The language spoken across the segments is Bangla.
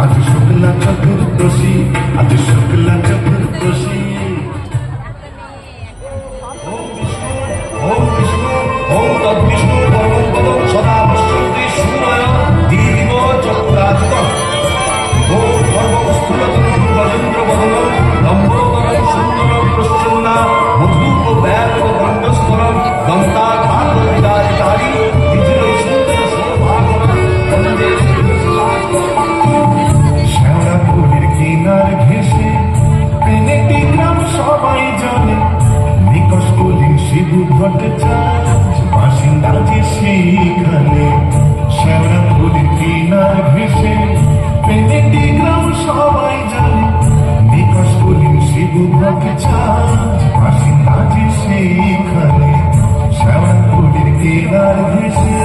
আজ শুক্লা চতুর্দশী, আজ শুক্লা চতুর্দশী। ওম বিষ্ণু ওম তদ্বিষ্ণু পরমং পদং সদা পশ্যন্তি শূন্যয় দীর্ঘ চক্রাধিপম। ওম সর্বস্থূলতম গজেন্দ্র বদনম লম্বোদরম সুন্দরম প্রসন্না মধুপ ব্যাগ গণ্ডস্তরম দন্তাঘাত বিরাজকারী বিজয় সুন্দর শোভাগণা বন্দে। শ্যাওড়া ফুলের কিনার ঘেঁষে পেনেটি গ্রাম সবাই জানে, নিকষ কলিং শিবু ভট্টাচার্য বাসিন্দা যে সেইখানে। শ্যাওড়া ফুলের কিনার ঘেঁষে পেনেটি গ্রাম সবাই জানে, নিকষ কলিং শিবু ভট্টাচার্য বাসিন্দা যে সেইখানে। শ্যাওড়া ফুলের কিনার ঘেঁষে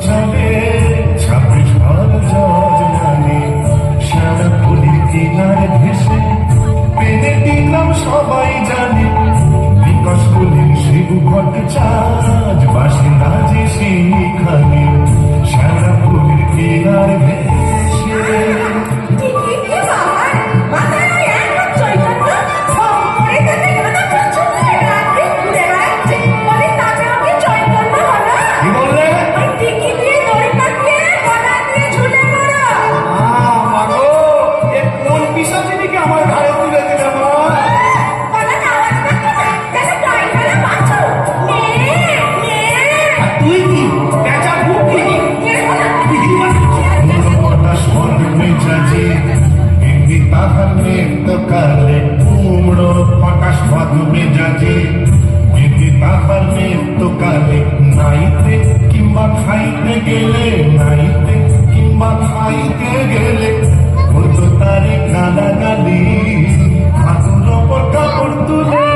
চলে ছাপে ঝড় জজমানে। শ্যাওড়া ফুলের কিনারে ভেসে পেনেটি গ্রাম সবাই জানে, নিকষ কলিং শিবু ভট্টাচার্য বাসিন্দা যে সেইখানে। শ্যাওড়া ফুলের কিনারে ভেসে নাইতে কিংবা খাইতে গেলে, নাইতে কিংবা খাইতে গেলে হতো তারে গালাগালি। হাতুর ওপর কাপড় তুলে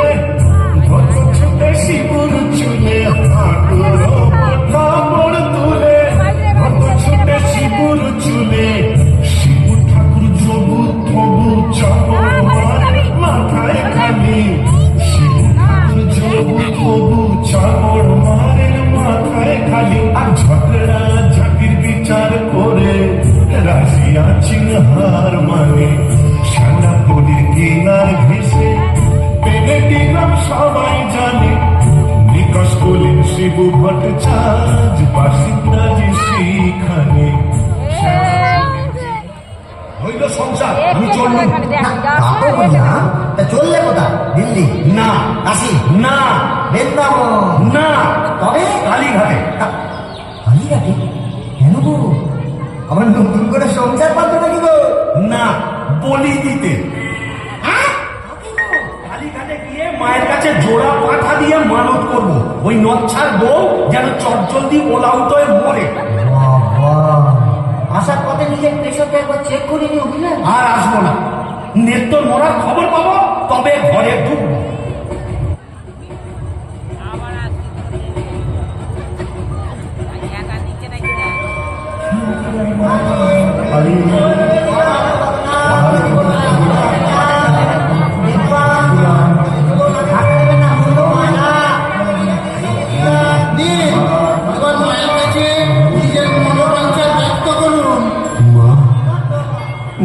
ধরত ছুটে শিবুর চুলে, হাতুর ওপর কাপড় তুলে ধরত ছুটে শিবুর চুলে। শিবু ঠাকুর জবু থবু চাপড় মাথায় খালি, শিবু ঠাকুর জবু থবু চাপড় মারের মাথায় খালি। আর ঝগড়া ঝাঁকির বিচার করে রাজি আছেন হার মানে। শ্যাওড়া ফুলের কিনার ঘেঁষে পেনেটি গ্রাম সবাই জানে, নিকষ কলিং শিবু ভট্টাচার্য বাসিন্দা যে সেইখানে। হইল সংসার, আমি চললুম। চললে কোথায়? দিল্লি না, কাশি না, বৃন্দাবন না, তবে কালীঘাটে। কালীঘাটে কেন গো? আমার নতুন করে সংসার পাচ্ছ নাকি গো? না, বলি দিতে। কালীঘাটে গিয়ে মায়ের কাছে জোড়া পাঠা দিয়ে মানত করবো, ওই নচ্ছার বউ যেন চটজলদি ওলাউট হয়ে মরে। আসার পথে নিজের প্রেশারটা একবার চেক করে নিও বুঝলেন? আর আসবো না, নেত্তর মরার খবর পাবো তবে ঘরে ঢুকবো।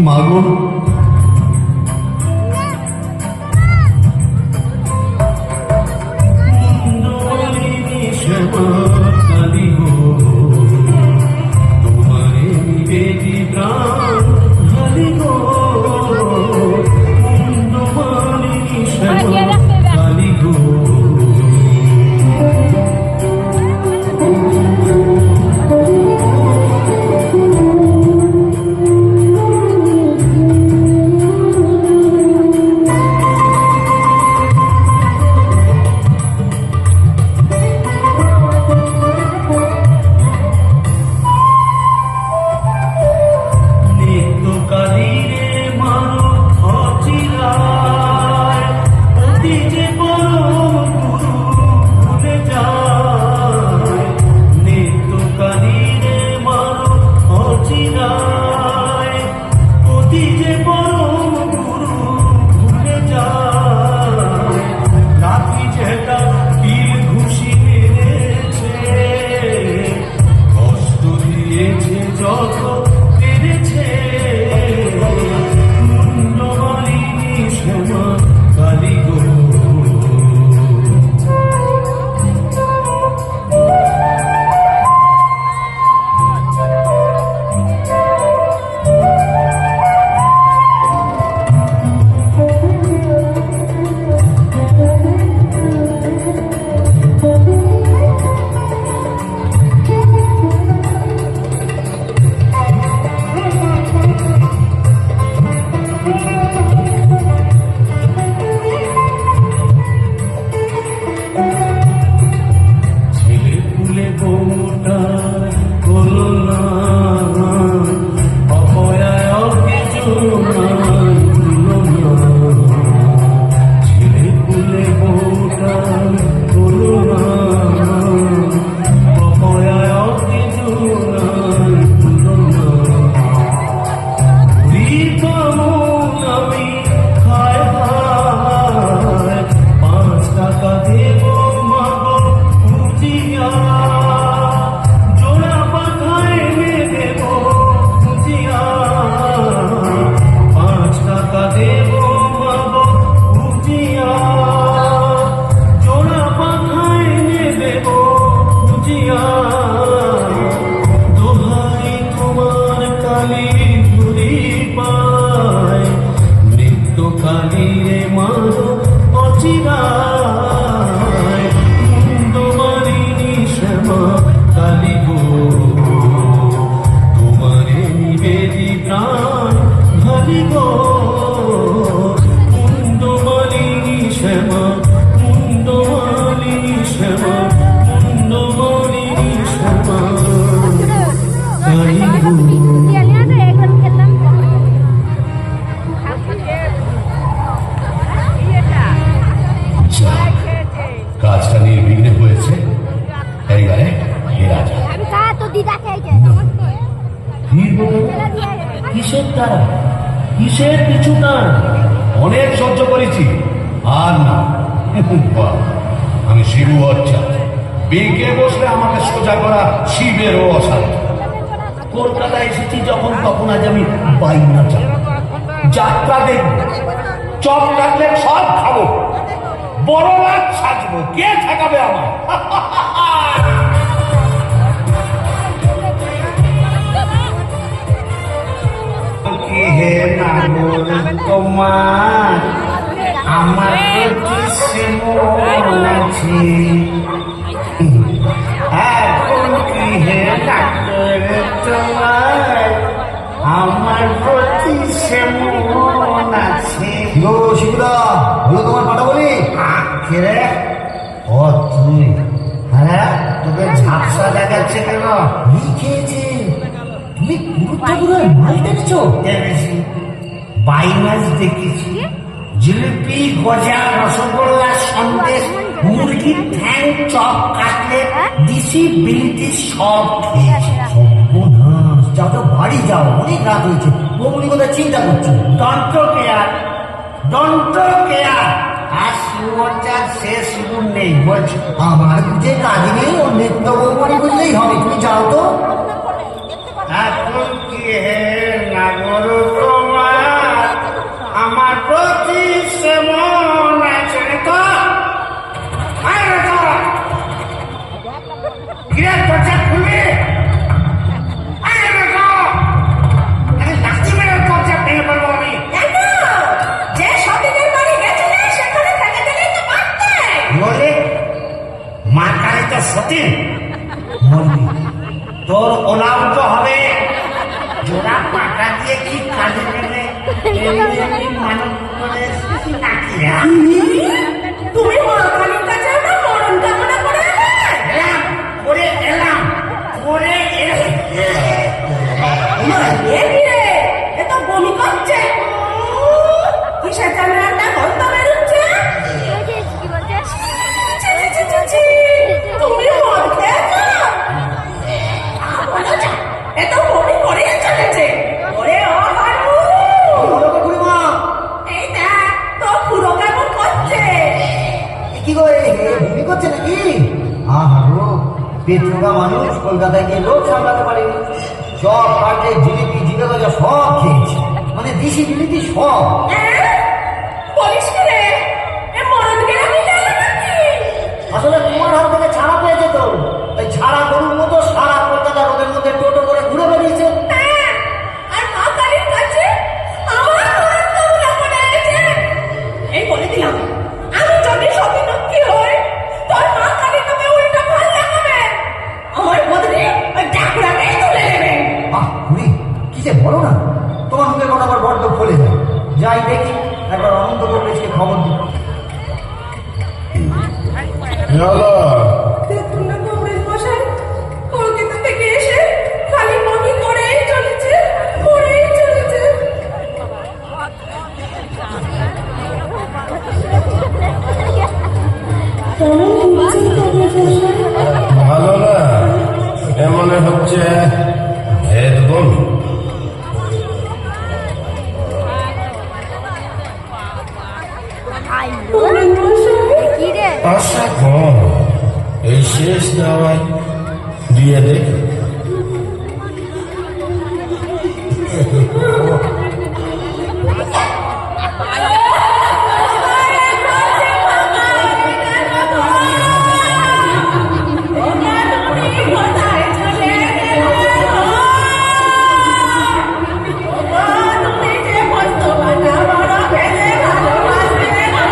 মাগো কিসের দ্বারা, কিসের পিছু টান? অনেক সহ্য করেছি, আর না। বাহ, আমি শিবু হচ্ছা, বেঁকে বসলে আমাকে সোজা করা শিবেরও অসাধ্য। কলকাতায় এসেছি যখন, তখন আজ আমি বাইনা যাত্রা দেখব, চপ কাটলেট সব খাবো, বড় লাট সাজবো, কে ঠেকাবে আমার? কি হে নাগর তোমার, আমার প্রতি সে মন আছে। এখন কি হে নাগর তোমার, আমার প্রতি সে মন আছে। গো শিবুদা, হলো তোমার পাটা বলি? কে রে? ও তুই? হ্যাঁ, তোকে ঝাপসা দেখাচ্ছে কেন? খেয়েছে, তুমি গুরুত্বপূর্ণ মাল টেনেছো। দেখেছি, বাইনাস দেখেছি, জিলিপি, গজা, রসগোল্লা, সন্দেশ, মুরগির ঠ্যাং, চপ, কাটলেট, দিশি, বিলিতি সব খেয়েছি। সর্বনাশ, যাও তো বাড়ি যাও, অনেক রাত হয়েছে। বৌমনি কথা চিন্তা করছো। দন্ত কেয়ার, দন্ত কেয়ার, আর সুমচার শেষ গুণ নেই বলছি। আমার বুঝে কাজ নেই, ও নিত্য বৌমনি বললেই হবে। তুমি যাও তো। এখন কি হে নাগর তোমার, আমার প্রতি সে মন আছে তো? আরে তো গিয়ে দরজা খুলবি? আরে তো আরে লাঠি মেরে দরজা ভেঙে ফেলবো আমি। যে সতীনের বাড়ি গেছিলে সেখানে থেকে দিলেই তো পারতে। বলে মা কালী তো সতীন, বলবি তোর ওলাউট হবে। জোড়া পাটা দিয়ে কি কাজে গেলে মানব করে নাকি? তুমি মা কালীর কাছে একটা মরণ কামনা করে এলে? এলাম করে এলাম করে এ কি রে? এ তো বমি করছে। কিসের যেন একটা গন্ধ বেরোচ্ছে। ছি, ছি, ছি, ছি, ছি। তুমি মদ খেয়েছো? বলো যা, এ তো বমি করেই চলেছে। ওরে ও হারু, বুড়িমা, এই দেখ তোর পুরো কেমন করছে। কি গো, ভূমি করছে নাকি? আহা গো, পেট্রোগা মানুষ কলকাতায় গিয়ে লোক সামলাতে পারেনি। সব কাটে, জিলিপি, জিরে গজা সব খেয়েছে, মানে দিশি জিলিপি সব। বলিস কি রে? এ মরণ গেলামি গেল নাকি? আসলে তোমার হাত থেকে ছাড়া পেয়েছে তো, তাই ছাড়া গরুর মতো সারা কলকাতা রোদের মধ্যে টোটো করে ঘুরে বেরিয়েছে। হ্যাঁ, আর মা কালীর কাছে আমার মরণ কামনা করে এসেছে। এই বলে দিলাম, আমি যদি সতীলক্ষ্মী হই, তোর মা কালী তোকে উল্টো ফল লাগাবে। আমার বদলে ওই ডাকুরাকেই তুলে নেবে। আহ বুড়ি, কি যে বলো না, তোমার মুখের কথা আবার বড্ড ফলে যায়। যাই দেখি, একবার অনন্ত কংগ্রেসকে খবর দিই। দেখুন না কংগ্রেস মশাই, কলকাতা থেকে এসে খালি বমি করেই চলেছে, করেই চলেছে। কেমন ঘুরছেন কংগ্রেস মশাই? ভালো না, এ মনে হচ্ছে ভেদ বমি। কংগ্রেস মশাই, আশা কম, এই শেষ দাওয়ায় দিয়ে দেখি। কোথায় চলে গেলে? তুমি যে মস্ত বানা বড় ফেলে ভালোবাসবে না।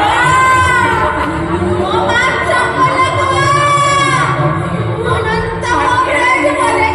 আমার চপলে অনন্ত কংগ্রেস বলে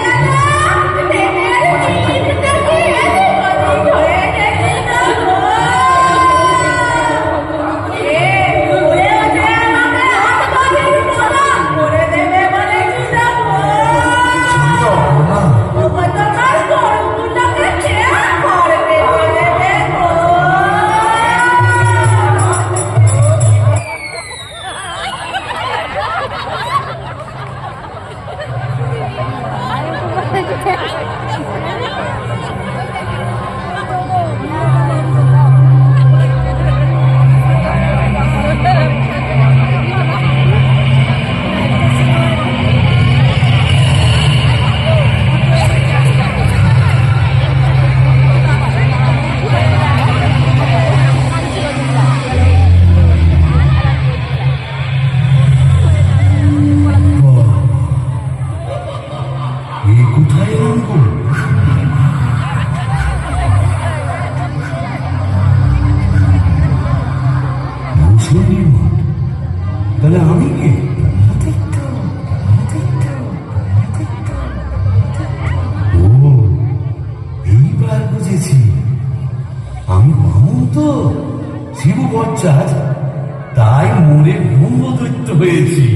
বচ্চাজ, তাই মোরে ব্রহ্মদৈত্য হয়েছি।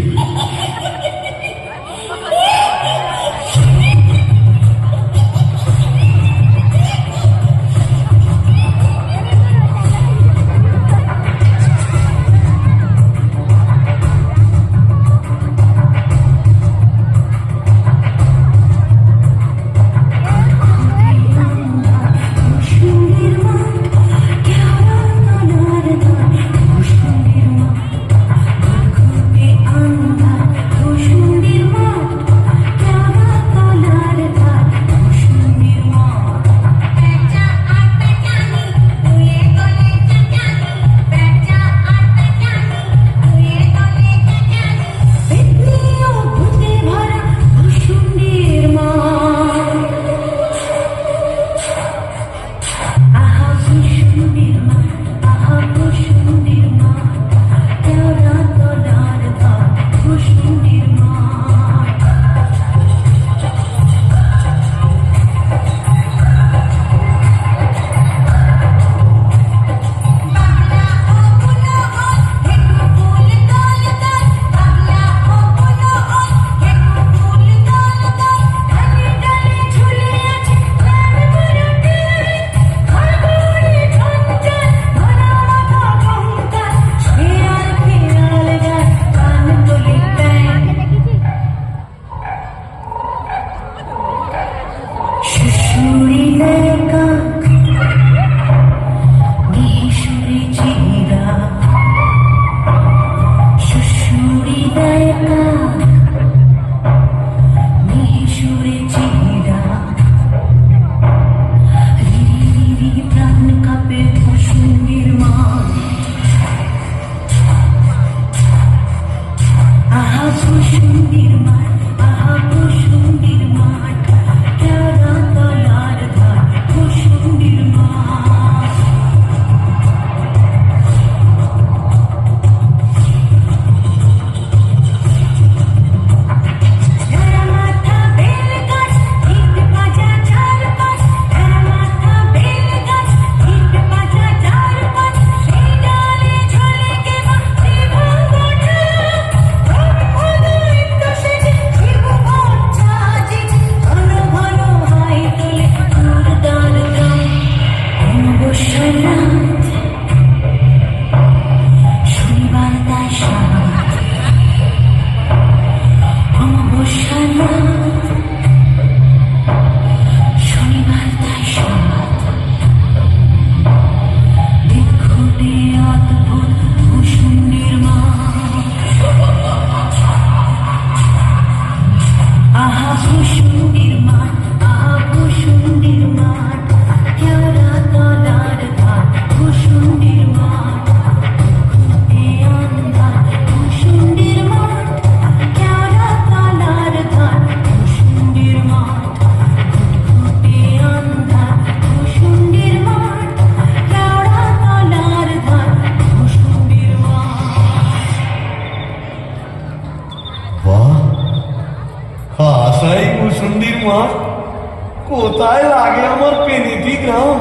কোথায় লাগে আমার পেনিটি গ্রাম?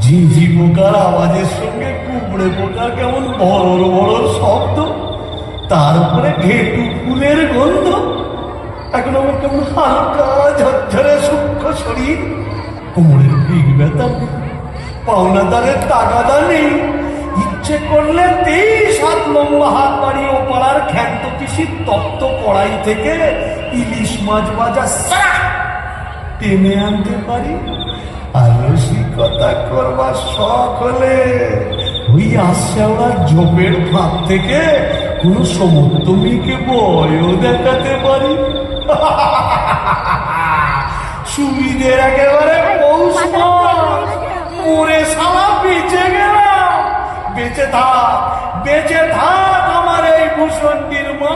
ঝিঝি পোকার আওয়াজের সঙ্গে কুবড়ে পোকার কেমন বড় বড় শব্দ, তার উপরে ঘেটু ফুলের গন্ধ। এখন আমার কেমন হালকা ঝরঝরে সূক্ষ্ম শরীর, কোমরের পিঠ ব্যথা নেই, পাওনাদারের তাগাদা নেই। ইচ্ছে করলে 23 হাত লম্বা হাত বাড়িয়ে ও পাড়ার খ্যান্ত পিসির তপ্ত কড়াই থেকে ইলিশ মাছ ভাজা টেনে আনতে পারি। আর রসিকতা করবার শখ হলে ওই আশাওয়ার ঝোপের ফাঁক থেকে কোন সমর্থনীকে বয়ও দেখাতে পারি। সুবিধের একেবারে পৌষ মাস, ওরে শালা বেঁচে গেলাম। বেঁচে থাক আমার এই ভূষণটির মা।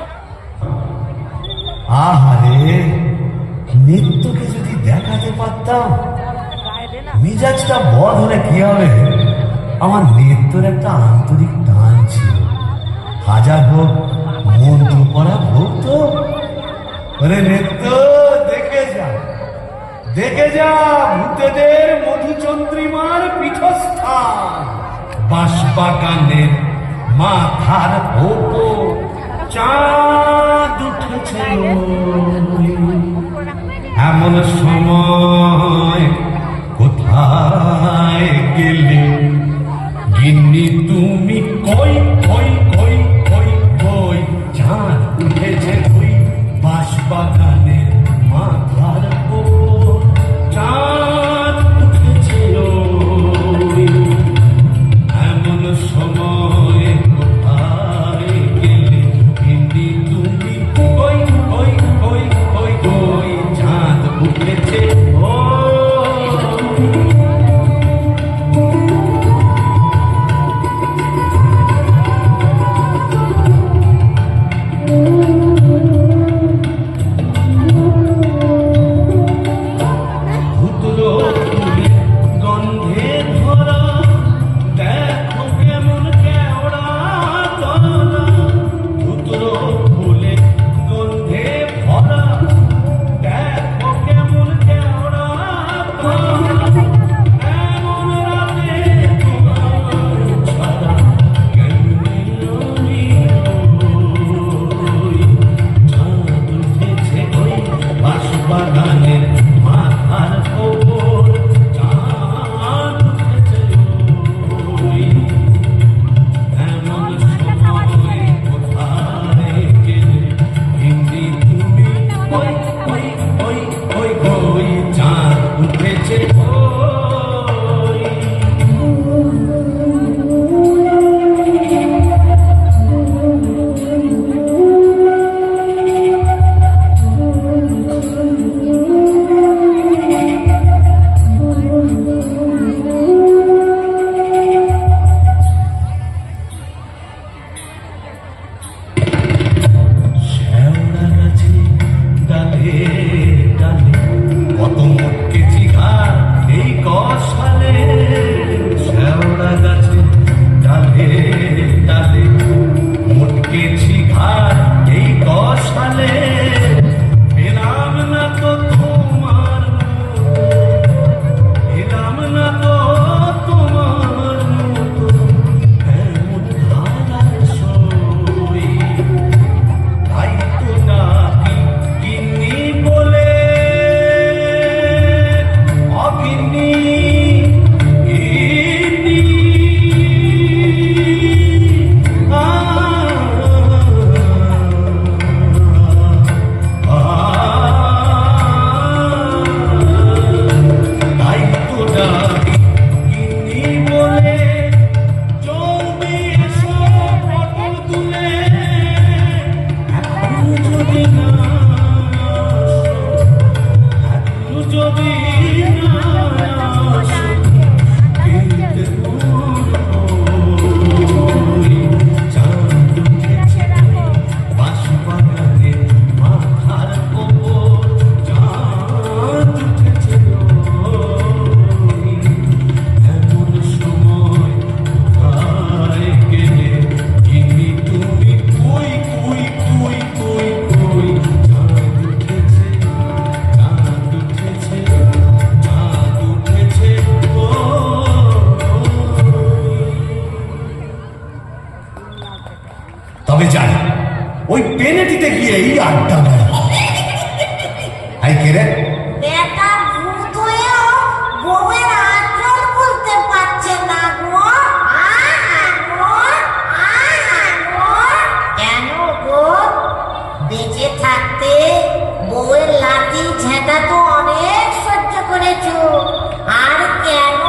আহারে, নিত্যকে যদি দেখাতে পারতাম, মিজাজটা বদ হলে কি হবে? আমার নিত্যর একটা আন্তরিক টান ছিল, হাজার হোক মন্ত্র পড়া ভক্ত। ওরে নিত্য, দেখে যা ভূতেদের মধুচন্দ্রিমার পীঠস্থান বাঁশবাগানের মাথার ওপর চাঁদ উঠেছে এমন সময় কোথায় গেলে গিন্নি তুমি কই কই কই কই কই চাঁদ উঠেছে কই বাঁশবাগানের মাথার ওপর চাঁদ উঠেছে এমন সময় কোথায় গেলে গিন্নি তুমি কই কই কই কই কই চাঁদ উঠেছে বাগানের মাথার ওপর চাঁদ উঠেছে এমন সময় কোথায় গেলে হিন্দি তুমি ওই ওই ওই ওই ওই চাঁদ উঠেছে কত মটকেছি ঘাট এই কষালে শ্যাওড়া গাছে ডালে ডালে মটকেছি ঘাট এই কষালে পেলাম না তো তোমার পেলাম না তো তোমার মতো এমন ধারার সই তাই তো নাকি গিন্নি বলে অগিন্নি গিন্নি তাই তো নাকি গিন্নি বলে জলদি এসো পটল তুলে এখন যদি না যদি মাথার ওপর চাঁদ উঠেছে এমন সময় কোথায় গেলে গিন্নি তুমি কই কই কই কই কই চাঁদ উঠেছে চাঁদ উঠেছে চাঁদ উঠেছে তবে যাই ওই পেনেটিতে গিয়ে এই আড্ডা মারি আই কে রে বেটা ভূত হয়েও বউয়ের আঁচল বলতে পারছে না গো। কেন গো? বেঁচে থাকতে বউয়ের লাঠি ঝেঁটা তো অনেক সহ্য করেছো, আর কেন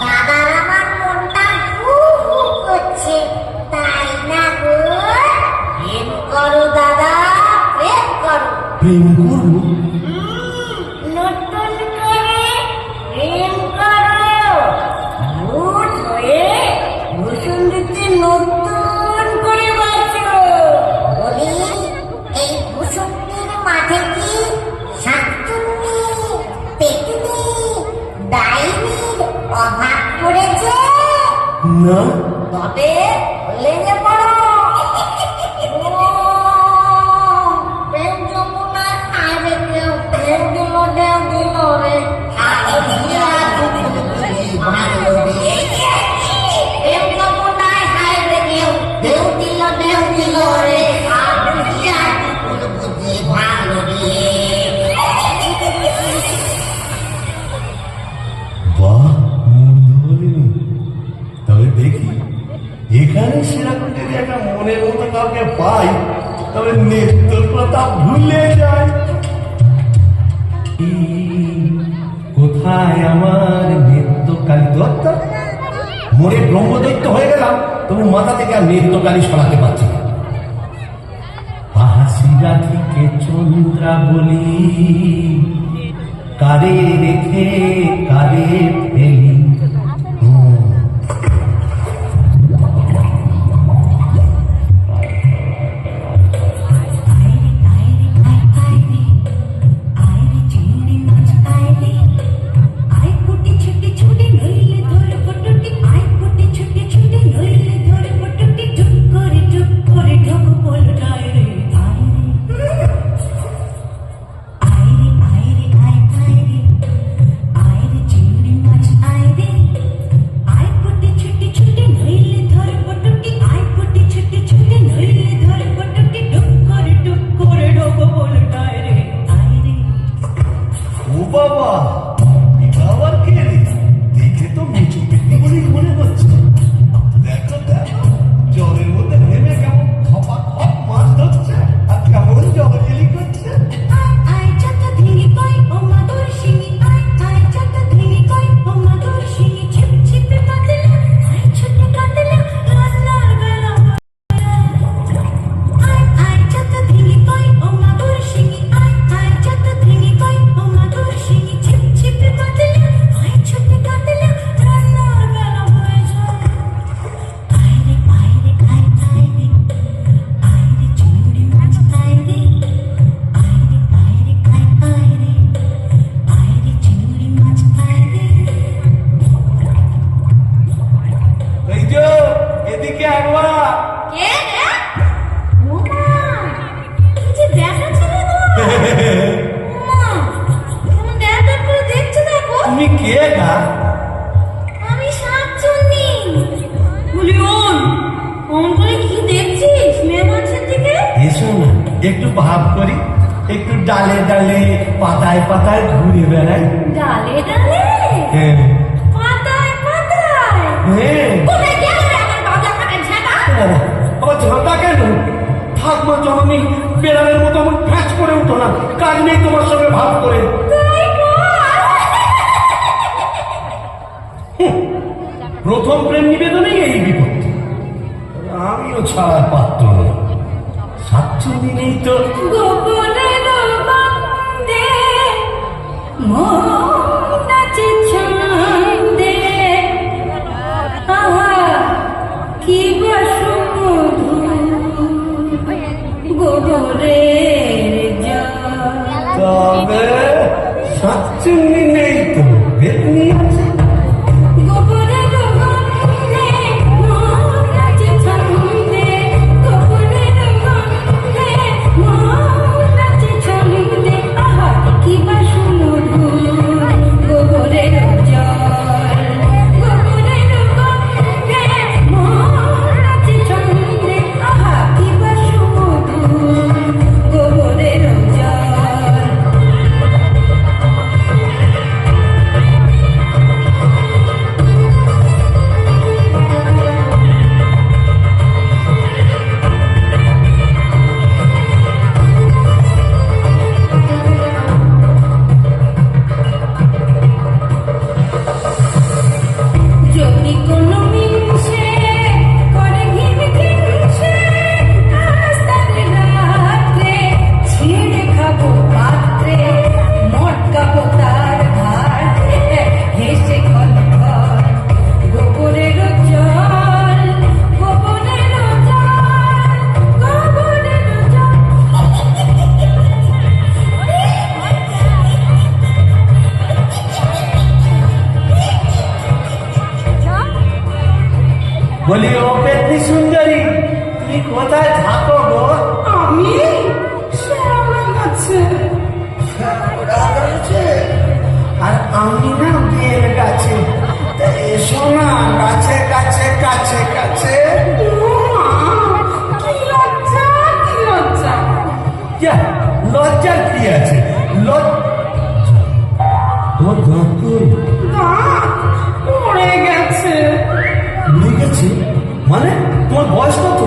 দাদার আমার মনটা হু হু করছে, তাই না গো? প্রেম করো দাদা, প্রেম করো। প্রেম করবো নতুন করে প্রেম করো। ভূত হয়ে ভূষুণ্ডিতে নতুন করে বাঁচো। বলি, এই ভূষুণ্ডির মাঠে কি শাকচুন্নি, পেটুনি, ডাইনির অভাব পড়েছে? না তবে লেগে পড়ো। প্রেম যমুনায় আরে কেউ প্রেম দিল রে। কাউকে পাই তবে নৃত্যর কথা ভুলে যাই। কোথায় আমার নৃত্যকালী দত্ত? মরে ব্রহ্মদৈত্য হয়ে গেলাম, তবু মাথা থেকে আর নৃত্যকালী সরাতে পারছি না। হাসিরা থেকে চন্দ্রা বলি, কারে রেখে কারে ফেলি। তুমি কে গা? আমি শাকচুন্নি। কি দেখছিস মেয়ে মানুষের দিকে? এসো না একটু ভাব করি, একটু ডালে ডালে পাতায় পাতায় ঘুরে বেড়াই। ডালে ডালে হ্যাঁ পাতায় পাতায়? হ্যাঁ। কোথায় গেল রে আমার বাবা কানে ঝাঁটা? আবার ঝাঁটা কেন? থাকবো জননী, বেড়ালের মতো আমার ফ্যাচ করে উঠো না, কাজ নেই তোমার সঙ্গে ভাব করে। তাই কর। প্রথম প্রেম নিবেদনেই এই বিপত্তি, আমিও ছাড়ার পাত্র নই। শাকচুন্নি নেই তো গোপনের গন্ধে মন নাচে ছন্দে, আহা কি বাসমধু গোবরের জল। তবে শাকচুন্নি নেই তো বেতনি আছে। গোপনের গন্ধে মন নাচে ছন্দে, গোপনের গন্ধে মন নাচে ছন্দে, আহা কি বাসমধু গোবরের জল। গোবরের গন্ধে মন নাচে ছন্দে, আহা কি বাসমধু গোবরের জল। যদি কোনো মিনসে করে ঘিন ঘিনসে, আজ তাকে রাত্রে ছিঁড়ে খাবো পাত্রে, মটকাবো তার ঘাড়, হেসে খলখল গোবরের জল, গোবরের জল, গোবরের জল। বলি ও পেতনি সুন্দরী, তুমি কোথায় থাকো গো? আমি শ্যামা গাছে। আর আমি না বেল গাছে। তা এসো না গাছে কাছে কাছে কাছে। কি লজ্জা, কি লজ্জা। যা, লজ্জার কি আছে? তোমার দাঁত কই? দাঁত পড়ে গেছে। উড়ে গেছে মানে? তোমার বয়স কত?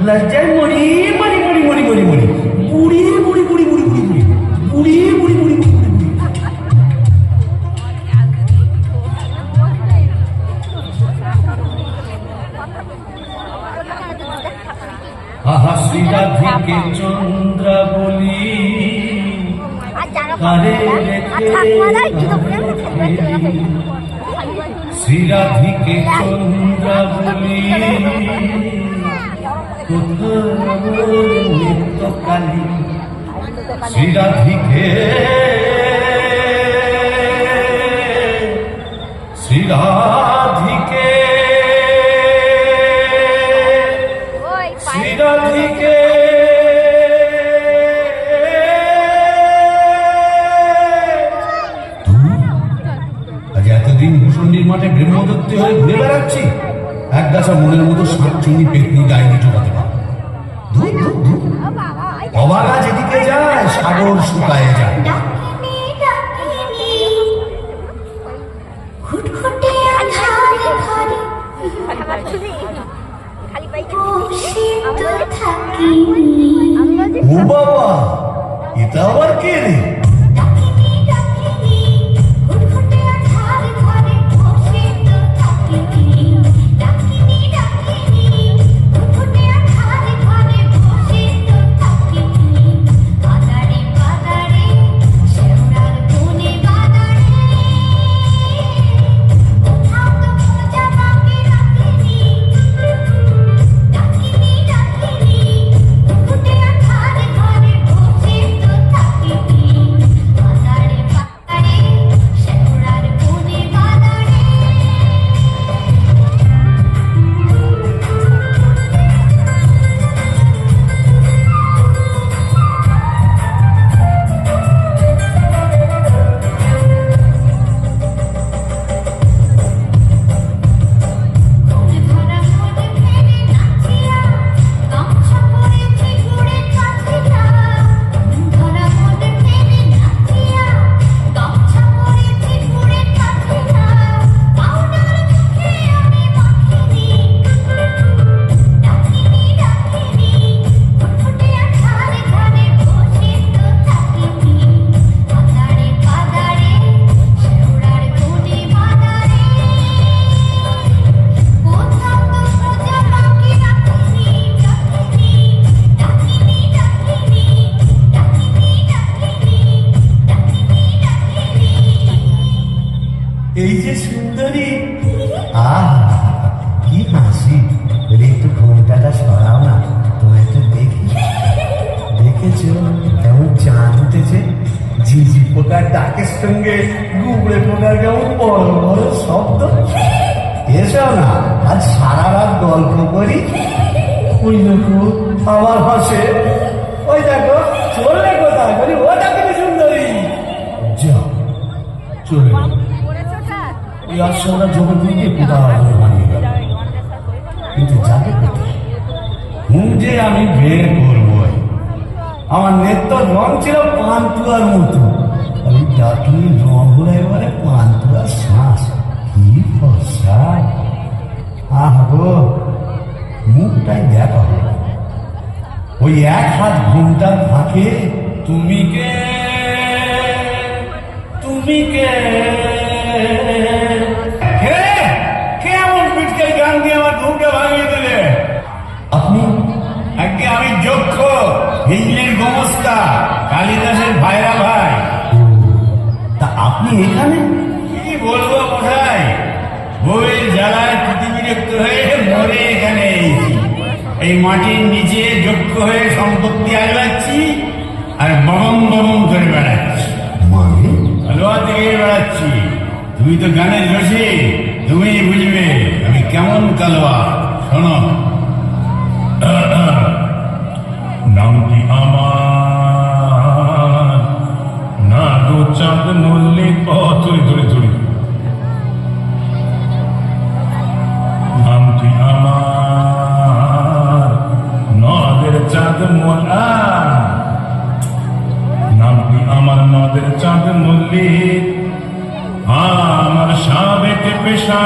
লজ্জায় মরি মরি মরি মরি মরি মরি বুড়ি বুড়ি বুড়ি বুড়ি বুড়ি বুড়ি বুড়ি বুড়ি বুড়ি বুড়ি বুড়ি। আহা শ্রীরাধিকে চন্দ্রাবলী কারে শ্রীরাধিকে চন্দ্রাবলী নিত্যকালী শ্রীরাধিকে শ্রীরাধিকে শ্রীরাধিকে আজ এতদিন ভূষণ্ডির মাঠে ব্রহ্মদত্তি হয়ে ঘুরে বেড়াচ্ছি, এক গাছা মনের মতো শাকচুনি পেতনি ডাইনি জোগাতে পারবো। অবাগা যেদিকে যায় সাগর শুকায় যায়। ডাকিনি ডাকিনি ঘুটঘুটে আধারে ঘরে বসে তো থাকিনি। ও বাবা, এটা আবার কে রে? ডাকিনি ডাকিনি ঘুটঘুটে আধারে ঘরে বসে তো থাকিনি। ডাকিনি ডাকিনি ঘুটঘুটে আধারে ঘরে বসে তো থাকিনি। বাদারে বাদারে শেওড়ার কোণে বাদারে কোথাও তো খোঁজা বাকি রাখিনি। ডাকিনি ডাকিনি ঘুটঘুটে আধারে ঘরে বসে তো থাকিনি। বাদারে বাদারে শেওড়ার কোণে বাদারে। মনে ভরা মনে ফেলে নাচিয়া গামছা পরেছি ঘুরে কাঁচিয়া। মনে ভরা মনে ফেলে নাচিয়া গামছা পরেছি ঘুরে কাঁচিয়া। পাউডার মুখে আমি মাখিনি। ডাকিনি ডাকিনি ঘুটঘুটে আধারে ঘরে বসে তো থাকিনি। বাদারে বাদারে শেওড়ার কোণে বাদারে কোথাও তো খোঁজা বাকি রাখিনি। ডাকিনি ডাকিনি ডাকিনি ডাকিনি ডাকিনি ডাকিনি ডাকিনি। এই যে সুন্দরী, আহ কি হাসি! বলে একটু ঘোমটাটা সরাও না, তোমায় একটু দেখি। দেখেছো কেমন চাঁদ উঠেছে? ঝিঝি পোকার ডাকের সঙ্গে গুবড়ে পোকার কেমন বড় বড় শব্দ। এসো না, আজ সারা রাত গল্প করি। ওই দেখো আবার হাসে। ওই দেখো চললে কোথায়? বলি ও ডাকিনি সুন্দরী। যাও চলে গেল। এই আশ্রমটা জগৎ নিয়ে কোথাও বানিয়ে গেল, কিন্তু যাকে কোথায় যে আমি বের করবো। আমার নেত্তর রং ছিল পান্তুয়ার মতো, আমি ডাকিনি রং হলো এবারে পান্তুয়ার শ্বাস। কি ফর্সা! আহ গো, মুখটাই দেখা হলো। ওই এক হাত ঘুমটার ফাঁকে তুমি কে, তুমি কে, কেমন পিটকাই গান দিয়ে আমার ঘুমটা ভাঙিয়ে দিলে? আপনি? আগে আমি যক্ষ, হিজলির গোমস্তা, কালিদাসের ভাইরা ভাই। তা আপনি এখানে? কি বলবো কোথায়, বউয়ের জ্বালায় পৃথিবীরক্ত হয়ে মরে এখানে এসেছি। এই মাটির নিচে যক্ষ হয়ে সম্পত্তি আগলাচ্ছি আর বমম বমম করে বেড়াচ্ছি। লোয়া থেকে বেড়াচ্ছি। তুমি তো গানের রসি, তুমি বুঝবে আমি কেমন কালোয়া। শোনো, নামটি আমার না গো চাঁদ মল্লিক। ধরে ধরে ধরে নামটি আমার নদের চাঁদ মোলা। নামটি আমার নদের চাঁদ মল্লিক। আমার সাবেক পেশা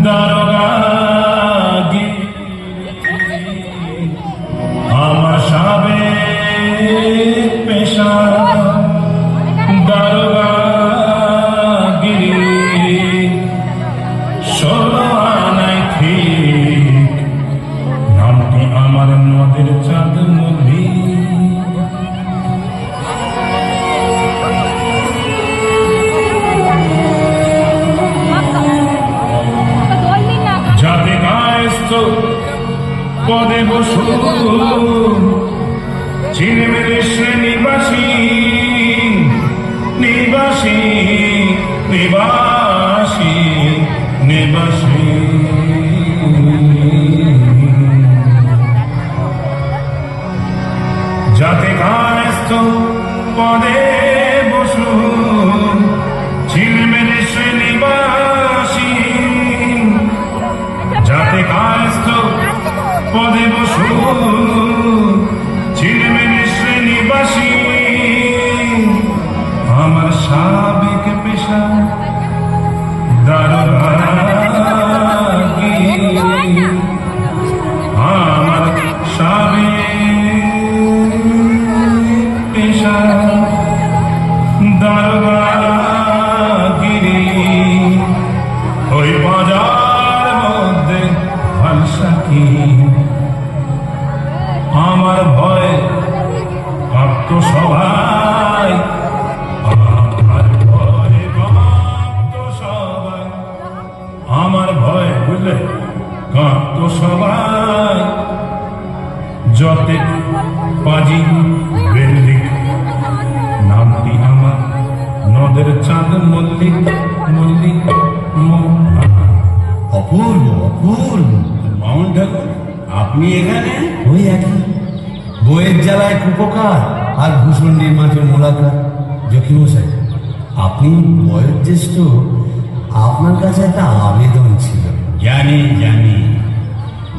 দারোগা। পদে বসু চিনেমেরে শ্রেণীবাসী নিবাসী নিবাসী নিবাসী যাতে কায়স্থ পদে বসু চিনেমেরে শ্রেণীবাসী যাতে কায়স্থ পদে বসু চিনেমেরে শ্রেণীবাসী আমার সাবেক পেশা দারোগাগি আমার সাবেক পেশা দারোগাগিরি ওই বাজার মধ্যে ভালসা কি আমার ভয় ভক্ত সবাই আমার ভয় বুঝলে কাঁপতো সবাই যতে পাজি বেল্লিক নামটি আমার নদের চাঁদ মল্লিক মল্লিক অপূর্ব অপূর্ব মামন ঠাকুর, আপনি এখানে? ওই একই বইয়ের জ্বালায় কুপকার আর ভূষণ নির্মাচন মোলাকার। জকিমশাই, আপনি বয়োজ্যেষ্ঠ, আপনার কাছে একটা আবেদন ছিল। জানি জানি,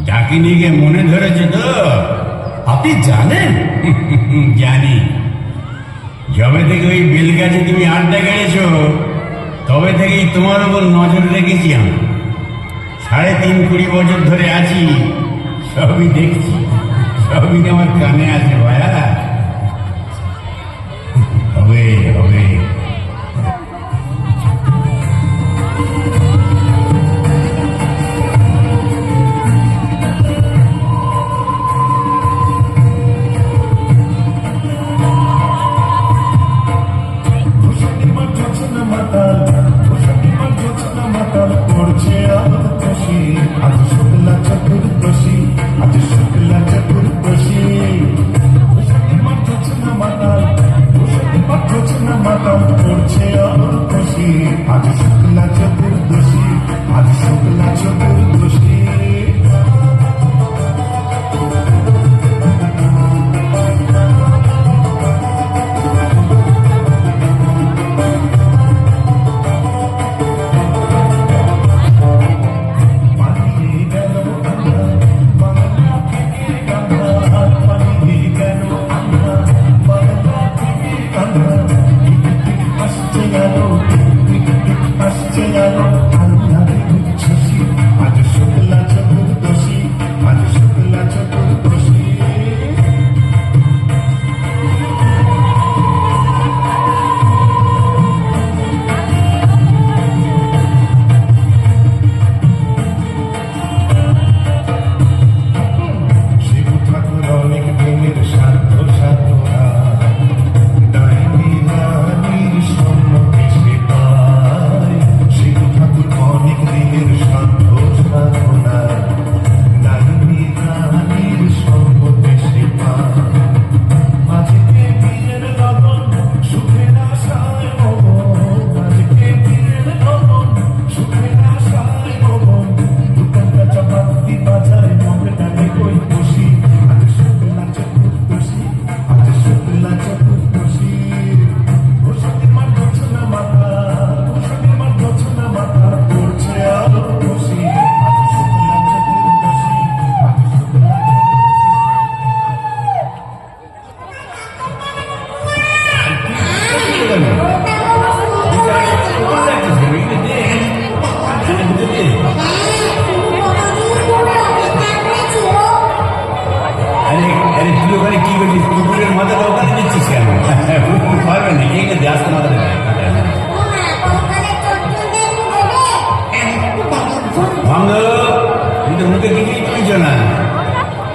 ডাকিনিকে মনে ধরেছে তো? আপনি জানেন? জানি। যবে থেকে ওই বেল গাছে তুমি আড্ডা গেড়েছো তবে থেকেই তোমার উপর নজর রেখেছি আমি। ৩.৫ বছর ধরে আছি, সবই দেখছি, সবই আমার কানে আছে ভাইয়া। হবে হবে।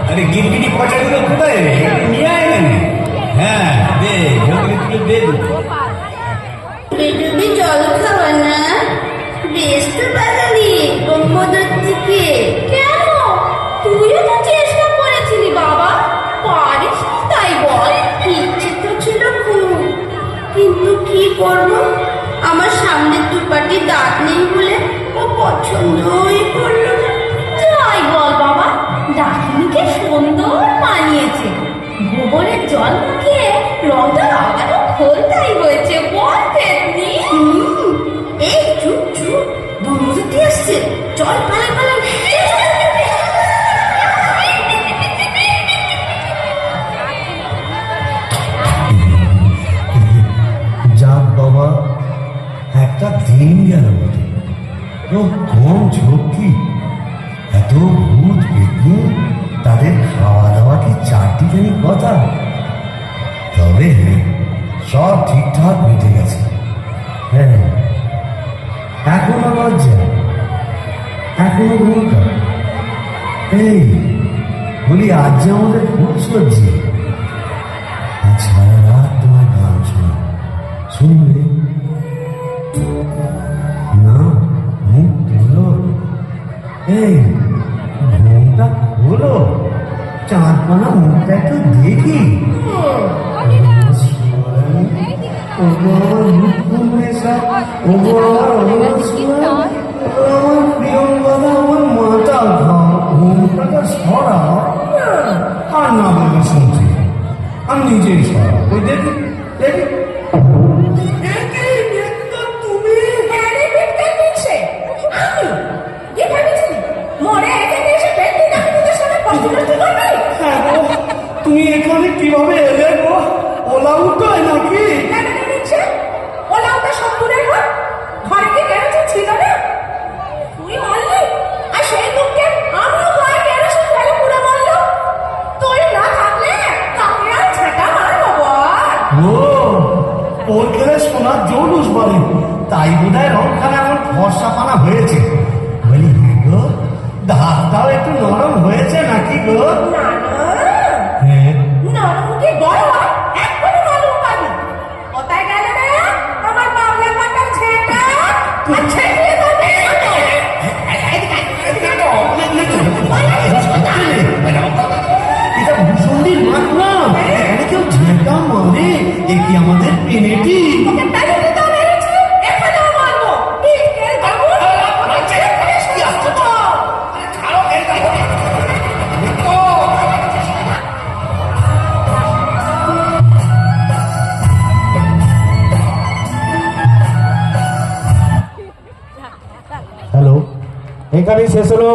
আরে গিরগিটি পচাগুলো কোথায় রে? নিয়ে আয় এখানে। হ্যাঁ দে, ঝোঁকরে তুলে দে। বেটুবি জল খাওয়া না, বেশ তো বাঙালি ব্রহ্মদত্ত থেকে। কেন? তুইও তো চেষ্টা করব? আমার সামনের দুপাটি দাঁত নেই বলে ও পছন্দই করলো না। যাই বল বাবা, ডাকিনিকে সুন্দর মানিয়েছে। গোবরের জল মুখিয়ে রংটা লাগানো খোলতাই হয়েছে, বল তেমনি। এই চুপ চুপ, বনমজুতি আসছে, চল পালাই পালাই। যাক বাবা, একটা দিন গেল বটে। ও কম ঝক্কি, এত ভূত পেতনি, তাদের খাওয়া দাওয়া কি চারটিখানি কথা? তবে সব ঠিকঠাক মিটে গেছে। হ্যাঁ, এখনো লজ্জা, এখনো ভূমিকা। এই বলি, আজ যে আমাদের ফুল সজ্জি, আজ সারা রাত তোমার গান শোনা শুনবে না? মুখ তুলো, এই ঘুমটা হলো, চাঁদপানা মুখটা একটু দেখি। আর না বলবো শুনছি, আমি নিজেই সরা। ওই দেখি দেখি তুমি হ্যারি বিটকে দিচ্ছে আমি কি ভেবেছিলি মরে এখানে এসে পেটনি ডাকিনিদের সাথে কষ্ট করতে করবে? হ্যাঁ গো, তুমি এখানে কিভাবে এলে গো? ওলা উঠোয় নাকি? কেন কি দিচ্ছে? ওলা ওটা সত্তরের ঘর, ঘরে কি কেরোসিন ছিল না? তুই মারলি, আর সেই দুঃখে আমিও গায়ে কেরোসিন ফেলে পুরো মারলো। তুই না থাকলে কাকে আর ছেটা মারবো বল? ও, ওর খেলে সোনার জৌলুস বলে, তাই বোধহয় রংখানা এমন ফর্সা পানা হয়েছে। বলি হ্যাঁ গো, ধারটাও একটু নরম হয়েছে নাকি গো? না না, হ্যাঁ, নরম কি বড় হয় এক্ষুনি মালুম পাবি। কোথায় গেল রে আমার বাবলা পাটার ছেটা? আচ্ছা দিয়ে দেবে। এটা ভূষণীর মাঠ না, এখানে কেউ ঝেঁটা মারে, এ কি আমাদের পেনেটি? তোকে তালে দিতে মেরেছি, এখানেও মারবো। ঠিক এর গাবুন, আমার ছেলে ফেস কি আসছে তো? হ্যালো, এখানেই শেষ হলো